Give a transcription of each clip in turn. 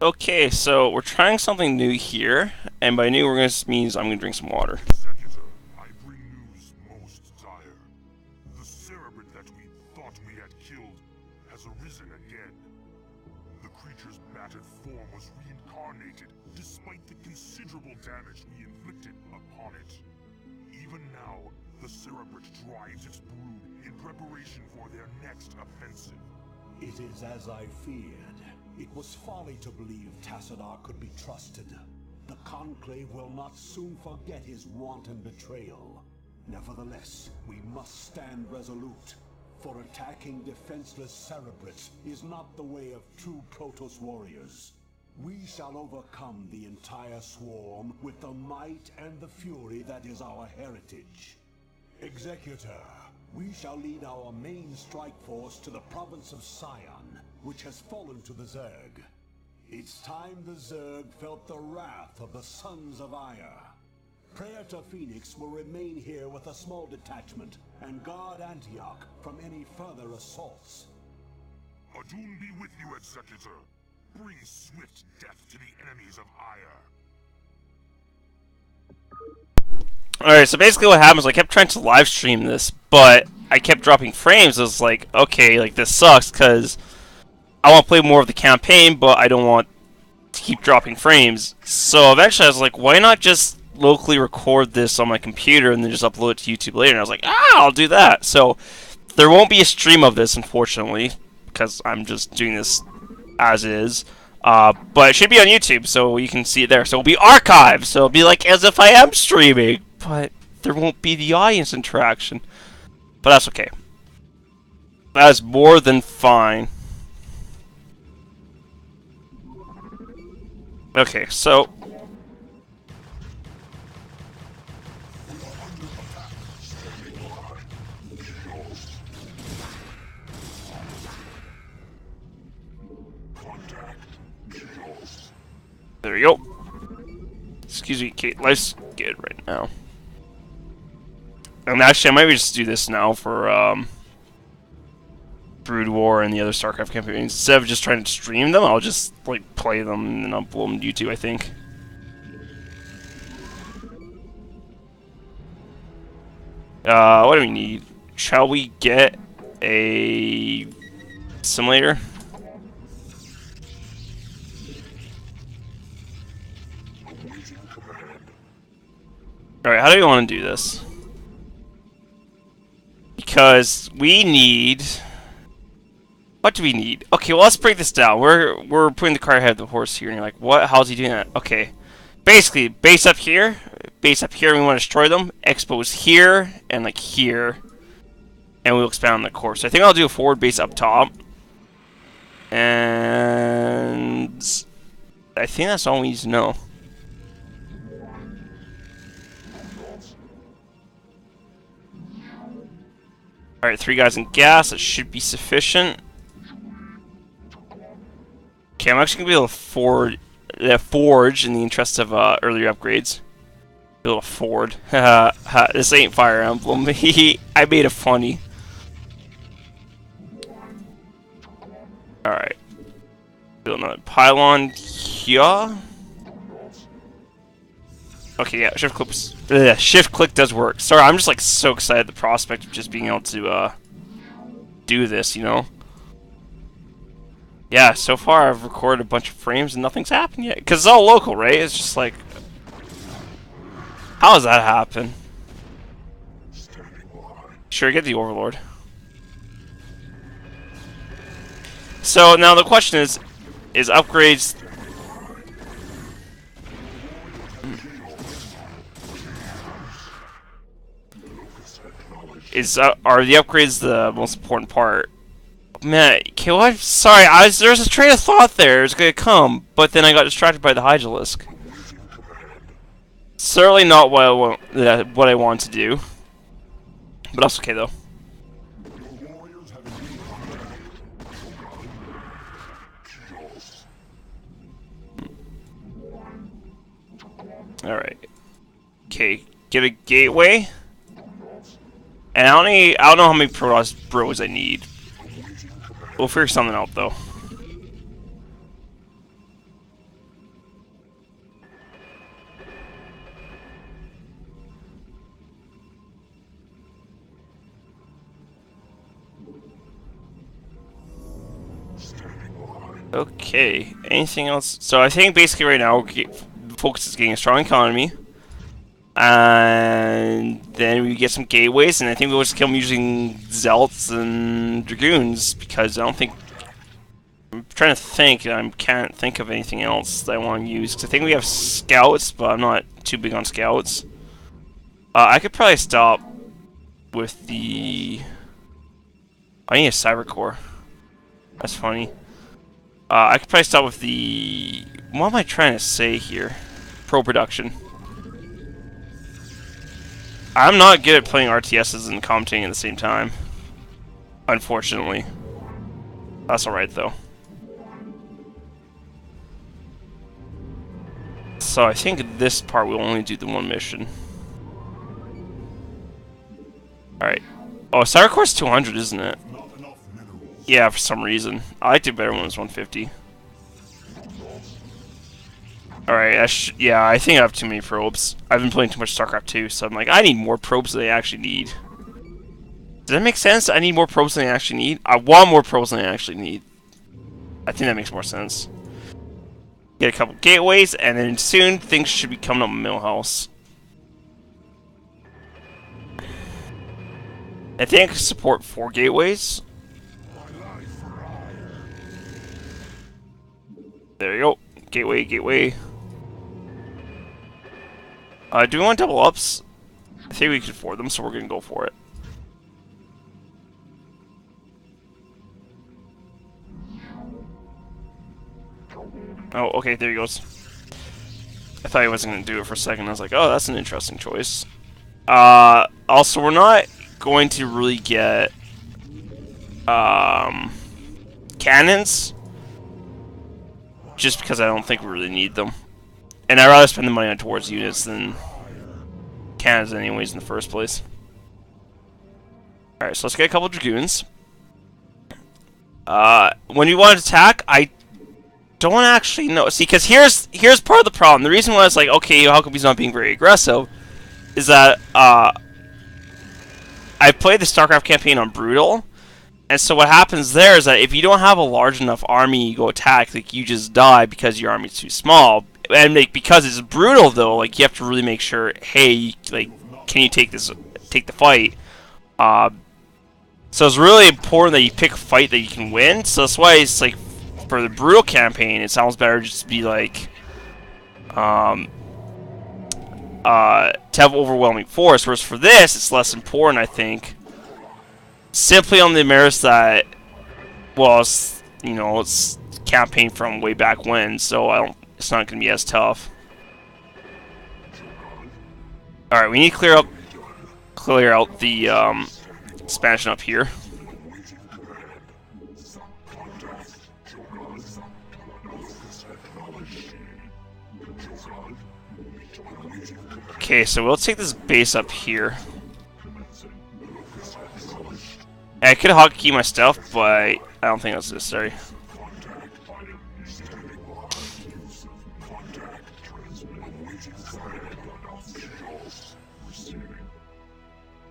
Okay, so we're trying something new here, and by new, means I'm gonna drink some water. Executor, I bring news most dire. The cerebrate that we thought we had killed has arisen again. The creature's battered form was reincarnated, despite the considerable damage we inflicted upon it. Even now, the cerebrate drives its brood in preparation for their next offensive. It is as I feared. It was folly to believe Tassadar could be trusted. The Conclave will not soon forget his wanton betrayal. Nevertheless, we must stand resolute, for attacking defenseless cerebrates is not the way of true Protoss warriors. We shall overcome the entire swarm with the might and the fury that is our heritage. Executor, we shall lead our main strike force to the province of Sion, which has fallen to the Zerg. It's time the Zerg felt the wrath of the Sons of Ire. Praetor Phoenix will remain here with a small detachment and guard Antioch from any further assaults. Adun be with you, Executor. Bring swift death to the enemies of Ire. Alright, so basically what happens, I kept trying to live stream this, but I kept dropping frames. I was like, okay, like this sucks, because I want to play more of the campaign, but I don't want to keep dropping frames. So eventually I was like, why not just locally record this on my computer and then just upload it to YouTube later? And I was like, I'll do that. So there won't be a stream of this, unfortunately, because I'm just doing this as is. But it should be on YouTube, so you can see it there. So it'll be archived, so it'll be like as if I am streaming, but there won't be the audience interaction. But that's okay. That is more than fine. Okay, so there we go. Excuse me, Kate. Life's good right now. And actually, I might just do this now for Brood War and the other StarCraft campaigns. Instead of just trying to stream them, I'll just like play them and then upload them to YouTube, I think. What do we need? Shall we get a simulator? Alright, how do we want to do this? Because we need... What do we need? Okay, well, let's break this down. We're putting the cart ahead of the horse here, and you're like, what? How's he doing that? Okay. Basically, base up here, we want to destroy them. Expose here, and like here. And we'll expand on the course. So I think I'll do a forward base up top. And... I think that's all we need to know. Alright, 3 guys in gas. That should be sufficient. Okay, I'm actually going to be able to forge in the interest of earlier upgrades. Be able to forward. This ain't Fire Emblem. I made it funny. Alright. Build another pylon here. Okay, yeah, shift click does work. Sorry, I'm just like so excited at the prospect of just being able to do this, you know? Yeah, so far I've recorded a bunch of frames and nothing's happened yet. Because it's all local, right? It's just like... How does that happen? Sure, get the Overlord. So, now the question is upgrades... Are the upgrades the most important part? Man, okay, well, I'm sorry, there's a train of thought there, it's gonna come, but then I got distracted by the Hydralisk. Certainly not what I want to do. But that's okay, though. Alright. Okay, get a gateway. And I don't know how many Protoss bros I need. We'll figure something out, though. Okay, anything else? So I think basically right now focus is getting a strong economy. And then we get some gateways, and I think we'll just kill them using Zealots and Dragoons, because I don't think... I'm trying to think, and I can't think of anything else that I want to use. Cause I think we have Scouts, but I'm not too big on Scouts. I could probably stop with the... I need a Cyber Core. That's funny. I could probably stop with the... What am I trying to say here? Pro-production. I'm not good at playing RTSs and commentating at the same time. Unfortunately. That's alright, though. So I think this part we'll only do the one mission. Alright. Oh, Cyber Core's 200, isn't it? Yeah, for some reason. I liked it better when it was 150. Alright, yeah, I think I have too many probes. I've been playing too much StarCraft 2, so I'm like, I need more probes than I actually need. Does that make sense? I need more probes than I actually need? I want more probes than I actually need. I think that makes more sense. Get a couple gateways, and then soon things should be coming up in Millhouse. I think I can support 4 gateways. There you go. Gateway, gateway. Do we want double ups? I think we can afford them, so we're gonna go for it. Oh, okay, there he goes. I thought he wasn't gonna do it for a second. I was like, oh, that's an interesting choice. Also, we're not going to really get cannons, just because I don't think we really need them. And I'd rather spend the money on towards units than cannons anyways in the first place. Alright, so let's get a couple of Dragoons. When we want to attack, I don't actually know. See, because here's part of the problem. The reason why it's like, okay, how come he's not being very aggressive, is that, I played the StarCraft campaign on Brutal, and so what happens there is that if you don't have a large enough army you go attack, like, you just die because your army's too small. And like, because it's Brutal though, like, you have to really make sure, hey, like, can you take the fight? So it's really important that you pick a fight that you can win. So that's why it's like, for the Brutal campaign, it sounds better just to be like, to have overwhelming force. Whereas for this, it's less important, I think. Simply on the merits that, well, it's, you know, it's campaign from way back when, so it's not going to be as tough. All right, we need to clear out the expansion up here. Okay, so we'll take this base up here. I could hotkey my stuff, but I don't think that's necessary.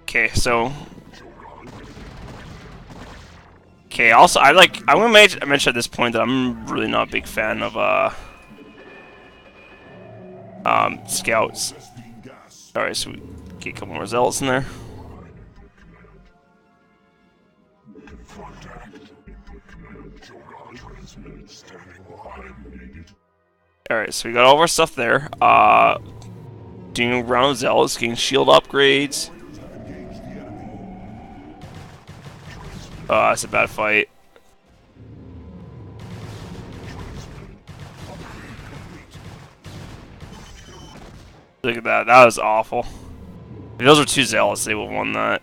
Okay, so... Okay, also, I'm gonna mention at this point that I'm really not a big fan of, scouts. Alright, so we get a couple more zealots in there. Alright, so we got all of our stuff there. Doing a round of zealots, getting shield upgrades. That's a bad fight. Look at that, that was awful. If those were 2 zealots, they would have won that.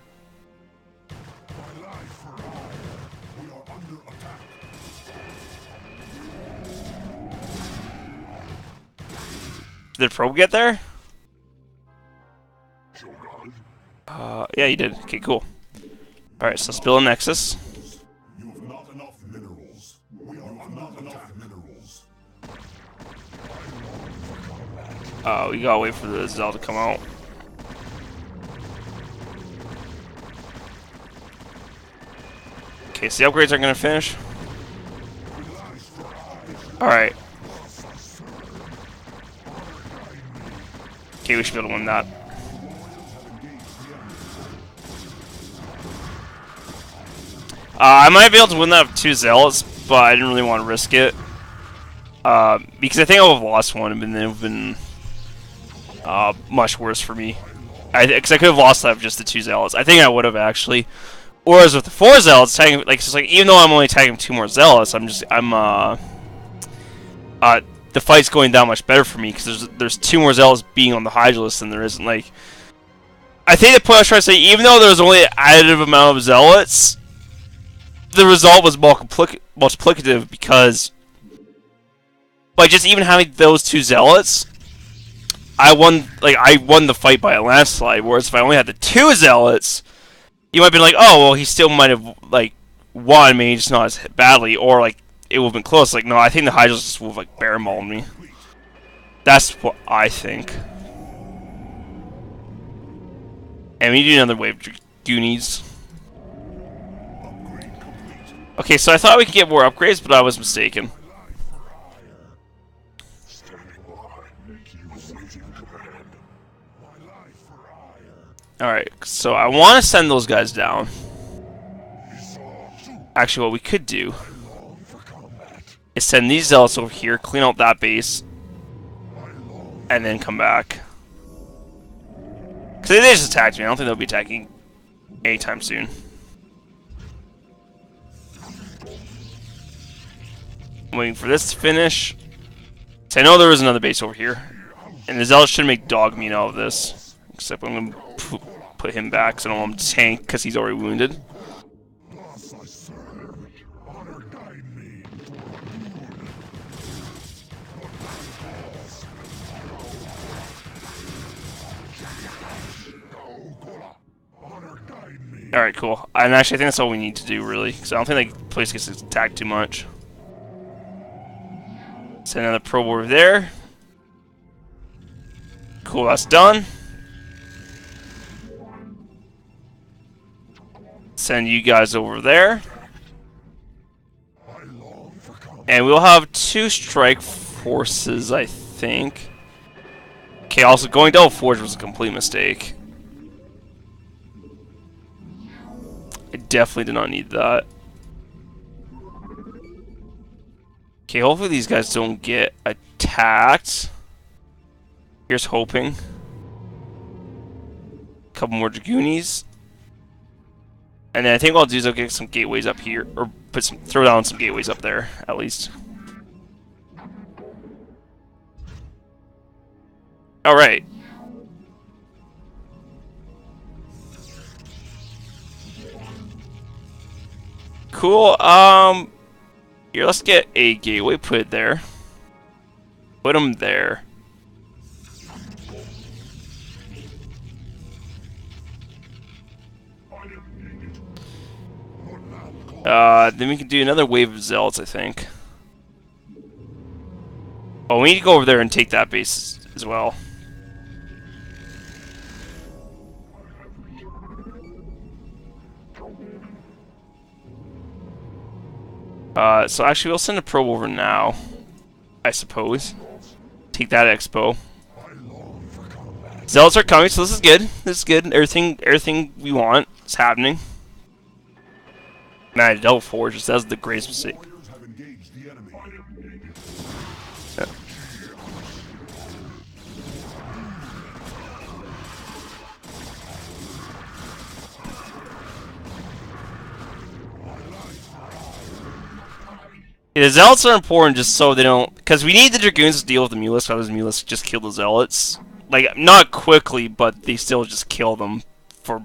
Did the probe get there? Yeah, you did. Okay, cool. Alright, so let's build a Nexus. You have not enough minerals. We have not enough minerals. We gotta wait for the Zell to come out. Okay, so the upgrades aren't gonna finish. Alright. Okay, we should be able to win that. I might be able to win that with 2 Zealots, but I didn't really want to risk it. Because I think I would have lost one, and then it would have been much worse for me. Because I could have lost that with just the 2 Zealots. I think I would have, actually. Whereas with the 4 Zealots, tagging, like, it's like, even though I'm only tagging 2 more Zealots, the fight's going down much better for me, because there's 2 more Zealots being on the Hydralisk than there isn't, like... I think the point I was trying to say, even though there was only an additive amount of Zealots, the result was multiplicative, because by just even having those 2 Zealots, I won the fight by a landslide. Whereas if I only had the 2 Zealots, you might be like, oh well, he still might have like won, maybe just not as badly, or like it would have been close. Like no, I think the Hydralisk would have like bear mauled me. That's what I think. And we need another wave of Goonies. Okay, so I thought we could get more upgrades, but I was mistaken. Alright, so I want to send those guys down. Actually, what we could do is send these Zealots over here, clean out that base, and then come back. Because they just attacked me. I don't think they'll be attacking anytime soon. I'm waiting for this to finish. So I know there was another base over here. And the Zealots should make dog meat out of this. Except I'm going to put him back so I don't want him to tank because he's already wounded. Alright, cool. And actually I think that's all we need to do, really. Because I don't think the place gets attacked too much. Send another probe over there. Cool, that's done. Send you guys over there. And we'll have 2 strike forces, I think. Okay, also going double forge was a complete mistake. I definitely did not need that. Okay, hopefully these guys don't get attacked. Here's hoping. A couple more Dragoonies. And then I think what I'll do is I'll get some gateways up here, or throw down some gateways up there, at least. Alright. Cool, here, let's get a gateway, put it there. Put them there. Then we can do another wave of Zealots, I think. Oh, we need to go over there and take that base as well. So actually we'll send a probe over now, I suppose. Take that expo. Zealots are coming, so this is good. This is good. Everything we want is happening. Man, double forge, that was the greatest mistake. Yeah. Yeah, the Zealots are important just so they don't... Because we need the Dragoons to deal with the Mulisk, otherwise the Mulisk just kill the Zealots. Like, not quickly, but they still just kill them for,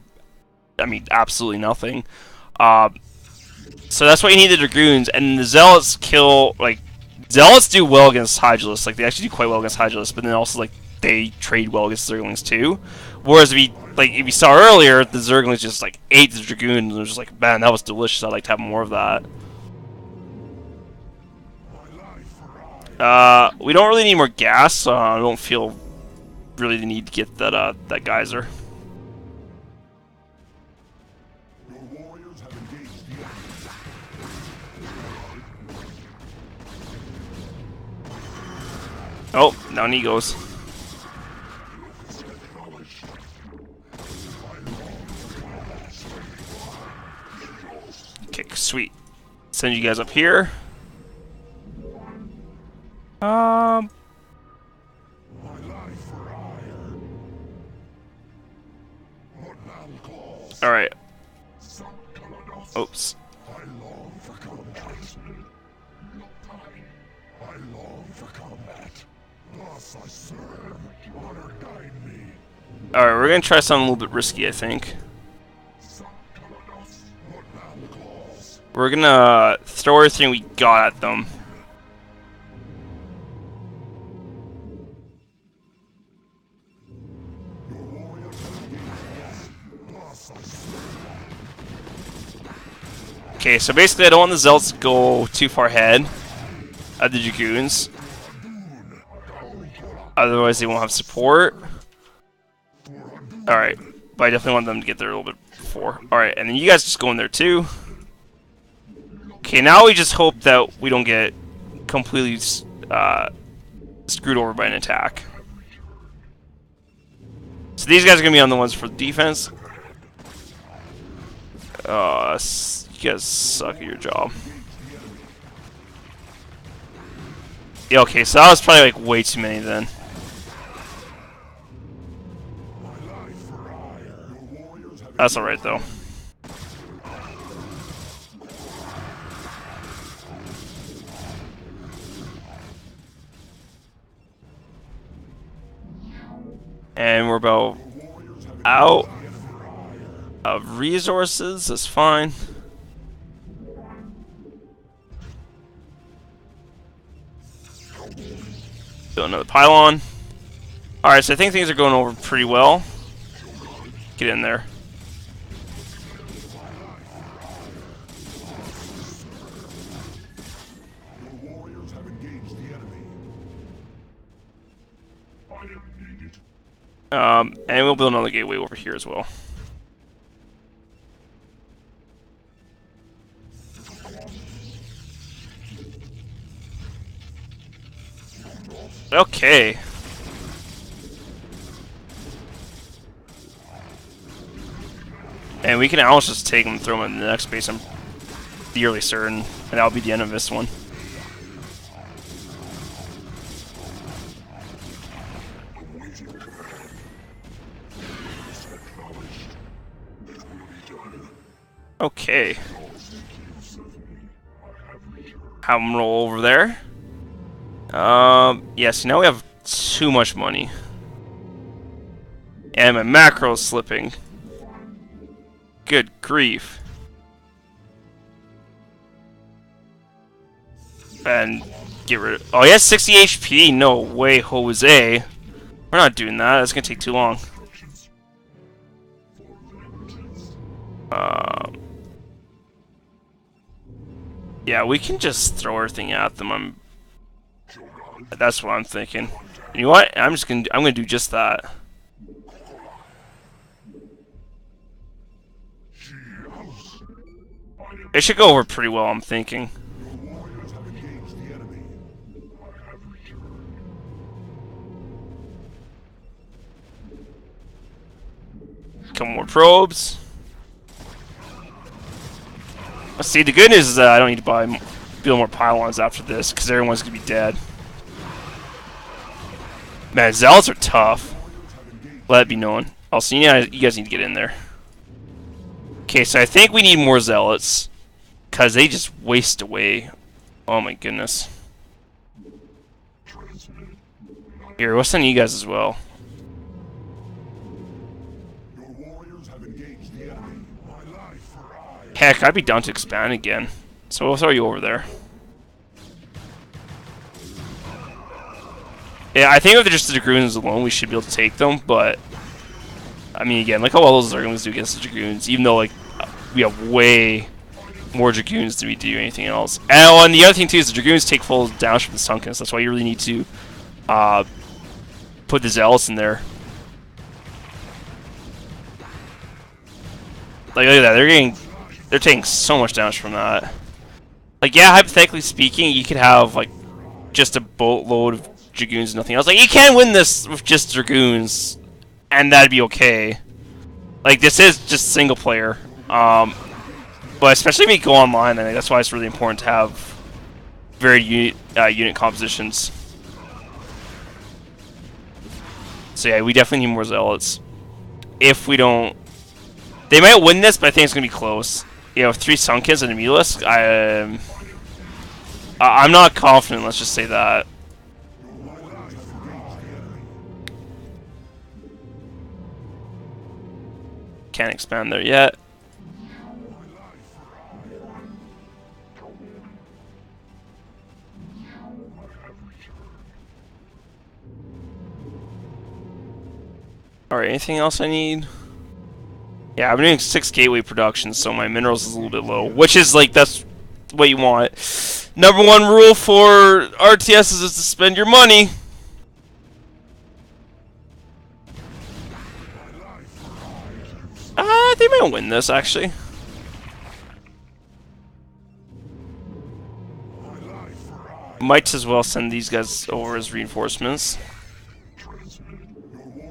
I mean, absolutely nothing. So that's why you need the Dragoons, and the Zealots kill, like... Zealots do well against Hydralisk, like, they actually do quite well against Hydralisk, but then also, like, they trade well against Zerglings, too. Whereas if you saw earlier, the Zerglings just, like, ate the Dragoon, and they're just like, man, that was delicious, I'd like to have more of that. We don't really need more gas, so I don't feel really the need to get that that geyser. Oh, down he goes. Okay, sweet. Send you guys up here. Alright. Oops. Alright, we're gonna try something a little bit risky, I think. We're gonna throw everything we got at them. Okay, so basically I don't want the Zealots to go too far ahead of the Dragoons. Otherwise they won't have support. Alright, but I definitely want them to get there a little bit before. Alright, and then you guys just go in there too. Okay, now we just hope that we don't get completely screwed over by an attack. So these guys are going to be on the ones for defense. You guys suck at your job. Yeah, okay, so that was probably like way too many then. That's alright though. And we're about out of resources. That's fine. Build another pylon. Alright, so I think things are going over pretty well. Get in there. And we'll build another gateway over here as well. Okay. And we can almost just take them and throw them in the next base, I'm fairly certain. And that'll be the end of this one. Okay. Have them roll over there. Yes, now we have too much money. And my macro is slipping. Good grief. And get rid of... Oh, he has 60 HP? No way, Jose. We're not doing that. That's gonna take too long. Yeah, we can just throw everything at them. That's what I'm thinking. You know what? I'm gonna do just that. It should go over pretty well, I'm thinking. Couple more probes. Let's see, the good news is that I don't need to build more pylons after this, because everyone's gonna be dead. Man, Zealots are tough. Let it be known. Also, you guys need to get in there. Okay, so I think we need more Zealots, because they just waste away. Oh my goodness. Here, we'll send you guys as well. Heck, I'd be down to expand again. So we'll throw you over there. Yeah, I think if they're just the Dragoons alone, we should be able to take them, but... I mean, again, look how well those Zerglings do against the Dragoons, even though, like, we have way more Dragoons than we do anything else. And the other thing, too, is the Dragoons take full damage from the Sunkens. That's why you really need to put the Zealots in there. Like, look at that, they're taking so much damage from that. Like, yeah, hypothetically speaking, you could have, like, just a boatload of Dragoons and nothing else. Like, you can win this with just Dragoons, and that'd be okay. Like, this is just single player. But especially when you go online, I think that's why it's really important to have varied unit compositions. So yeah, we definitely need more Zealots. If we don't... They might win this, but I think it's going to be close. You know, 3 Sunkins and a Mulus, I'm not confident, let's just say that. Can't expand there yet. Alright, anything else I need? Yeah, I'm doing 6 gateway productions, so my minerals is a little bit low. Which is, like, that's what you want. Number 1 rule for RTS is to spend your money. They might win this, actually. Might as well send these guys over as reinforcements.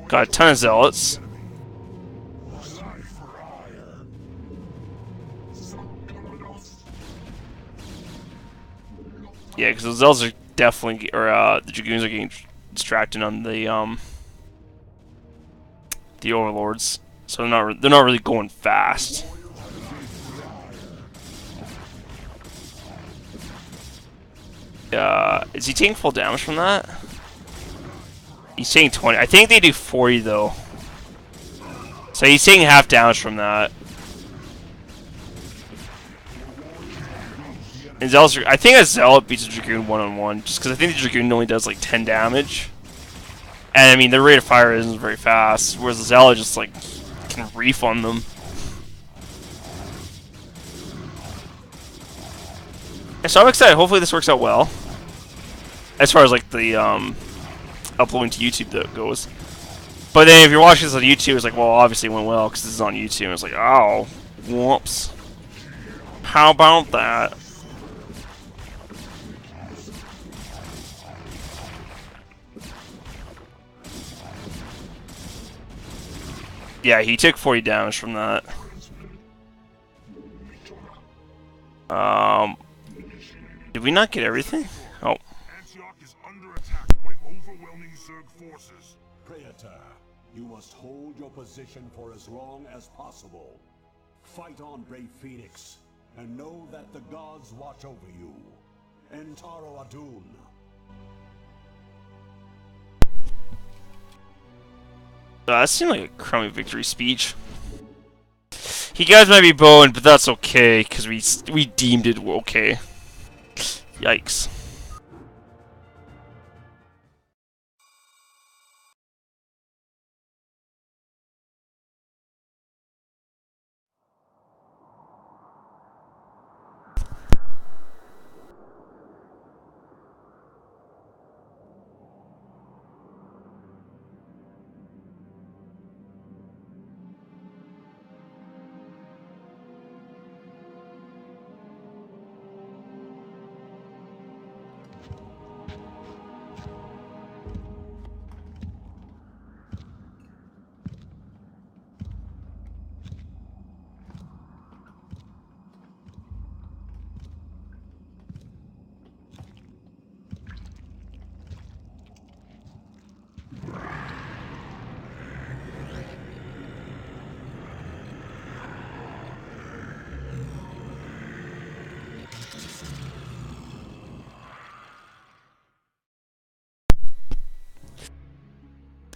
Got a ton of Zealots. Yeah, because the Zealots are definitely, or the Dragoons are getting distracted on the Overlords, so they're not really going fast. Is he taking full damage from that? He's taking 20. I think they do 40 though. So he's taking half damage from that. And Zealot's, I think a Zealot beats a Dragoon one-on-one, just because I think the Dragoon only does like 10 damage. And I mean, their rate of fire isn't very fast, whereas the Zealot just like can reef on them. And so I'm excited. Hopefully this works out well. As far as like the uploading to YouTube that goes. But then if you're watching this on YouTube, it's like, well, obviously it went well because this is on YouTube. And it's like, oh, whoops. How about that? Yeah, he took 40 damage from that. Did we not get everything? Oh. Antioch is under attack by overwhelming Zerg forces. Praetor, you must hold your position for as long as possible. Fight on, brave Phoenix, and know that the gods watch over you. Entaro Adun. That seemed like a crummy victory speech. He guys might be boned, but that's okay, because we deemed it okay. Yikes.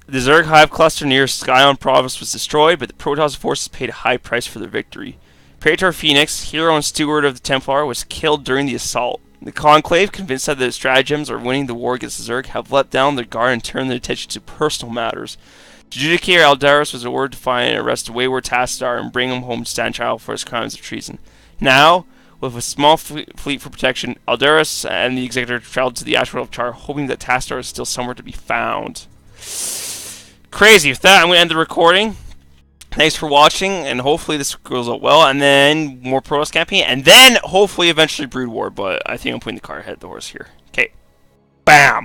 The Zerg Hive cluster near Scion Province was destroyed, but the Protoss forces paid a high price for their victory. Praetor Phoenix, hero and steward of the Templar, was killed during the assault. The Conclave, convinced that their stratagems are winning the war against the Zerg, have let down their guard and turned their attention to personal matters. Judicator Aldaris was ordered to find and arrest wayward Tassadar and bring him home to stand trial for his crimes of treason. Now, with a small fleet for protection, Aldaris and the Executor traveled to the Ashworld of Char, hoping that Tassadar is still somewhere to be found. Crazy. With that, I'm going to end the recording. Thanks for watching, and hopefully this goes out well, and then more Protoss campaign, and then hopefully eventually Brood War, but I think I'm putting the car ahead of the horse here. Okay. Bam!